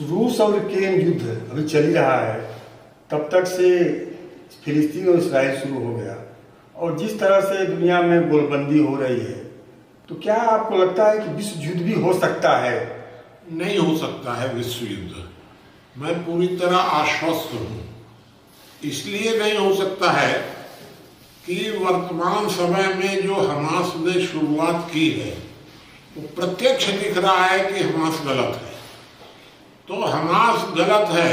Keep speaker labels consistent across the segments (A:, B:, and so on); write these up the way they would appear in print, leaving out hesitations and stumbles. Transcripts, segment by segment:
A: रूस और यूक्रेन युद्ध अभी चल ही रहा है, तब तक से फिलिस्तीन और इसराइल शुरू हो गया और जिस तरह से दुनिया में गोलबंदी हो रही है, तो क्या आपको लगता है कि विश्व युद्ध भी हो सकता है?
B: नहीं हो सकता है विश्व युद्ध। मैं पूरी तरह आश्वस्त हूँ। इसलिए नहीं हो सकता है कि वर्तमान समय में जो हमास ने शुरुआत की है वो प्रत्यक्ष दिख रहा है कि हमास गलत है। तो हमास गलत है,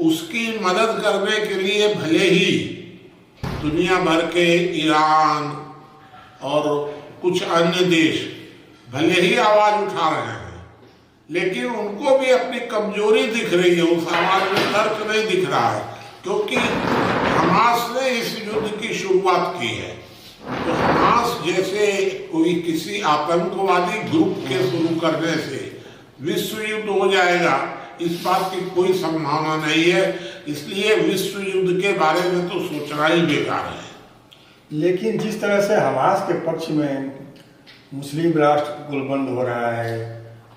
B: उसकी मदद करने के लिए भले ही दुनिया भर के ईरान और कुछ अन्य देश भले ही आवाज उठा रहे हैं, लेकिन उनको भी अपनी कमजोरी दिख रही है। उस आवाज में तर्क नहीं दिख रहा है, क्योंकि हमास ने इस युद्ध की शुरुआत की है। तो हमास जैसे कोई किसी आतंकवादी ग्रुप के शुरू करने से विश्व युद्ध हो जाएगा, इस बात की कोई संभावना नहीं है। इसलिए विश्व युद्ध के बारे में तो सोचना ही बेकार है।
A: लेकिन जिस तरह से हमास के पक्ष में मुस्लिम राष्ट्र गोलबंद हो रहा है,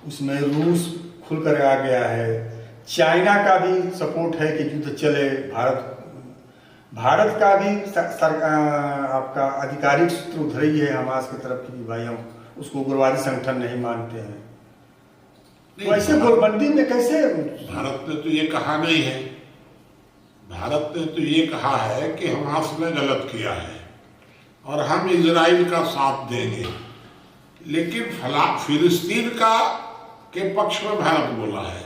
A: उसमें रूस खुलकर आ गया है, चाइना का भी सपोर्ट है कि युद्ध चले, भारत का भी आपका आधिकारिक सूत्र उधर ही है हमास की तरफ की भाई हम उसको उग्रवादी संगठन नहीं मानते हैं। तो ऐसे गोलबंदी में कैसे?
B: भारत ने तो ये कहा नहीं है। भारत ने तो ये कहा है कि हमास ने गलत किया है और हम इजराइल का साथ देंगे। लेकिन फिलिस्तीन के पक्ष में भारत बोला है।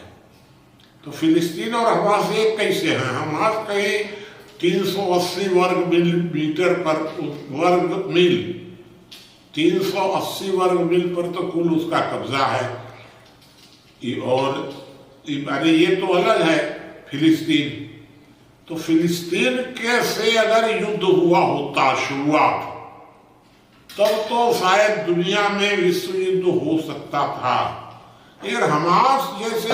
B: तो फिलिस्तीन और हमास एक कैसे हैं? हमास कहीं 380 वर्ग मील पर तो कुल उसका कब्जा है। और ये तो अलग है फिलिस्तीन। तो फिलिस्तीन के से अगर युद्ध हुआ होता शुरुआत, तब तो शायद दुनिया में विश्व युद्ध हो सकता था। लेकिन हमास जैसे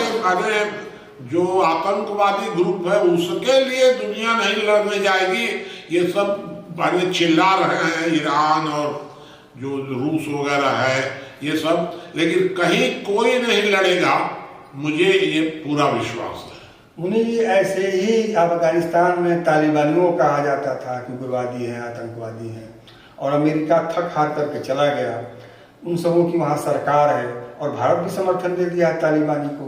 B: जो आतंकवादी ग्रुप है, उसके लिए दुनिया नहीं लड़ने जाएगी। ये सब चिल्ला रहे हैं ईरान और जो रूस वगैरह है ये सब, लेकिन कहीं कोई नहीं लड़ेगा, मुझे ये पूरा विश्वास है।
A: उन्हें ऐसे ही अफगानिस्तान में तालिबानियों को कहा जाता था कि उग्रवादी हैं, आतंकवादी हैं, और अमेरिका थक हार करके चला गया। उन सबों की वहाँ सरकार है और भारत भी समर्थन दे दिया है तालिबानी को।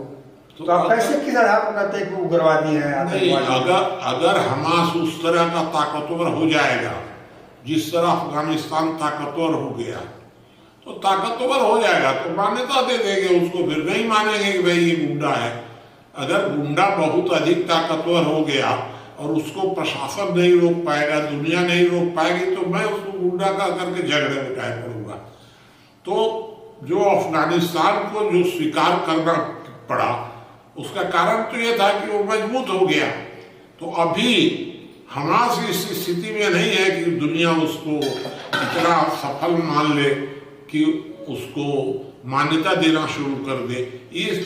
A: तो आप कैसे किस आधार पर कहते हैं कि उग्रवादी हैं, आतंकवादी?
B: अगर हमास उस तरह का ताकतवर हो जाएगा जिस तरह अफगानिस्तान ताकतवर हो गया, तो ताकतवर हो जाएगा तो मान्यता दे देंगे उसको। फिर नहीं मानेंगे कि भाई ये गुंडा है। अगर गुंडा बहुत अधिक ताकतवर हो गया और उसको प्रशासन नहीं रोक पाएगा, दुनिया नहीं रोक पाएगी, तो मैं उसको गुंडा का करके झगड़े में काय पड़ूंगा। तो जो अफगानिस्तान को जो स्वीकार करना पड़ा, उसका कारण तो ये था कि वो मजबूत हो गया। तो अभी हमास इस स्थिति में नहीं है कि दुनिया उसको इतना सफल मान ले कि उसको मान्यता देना शुरू कर दे। इस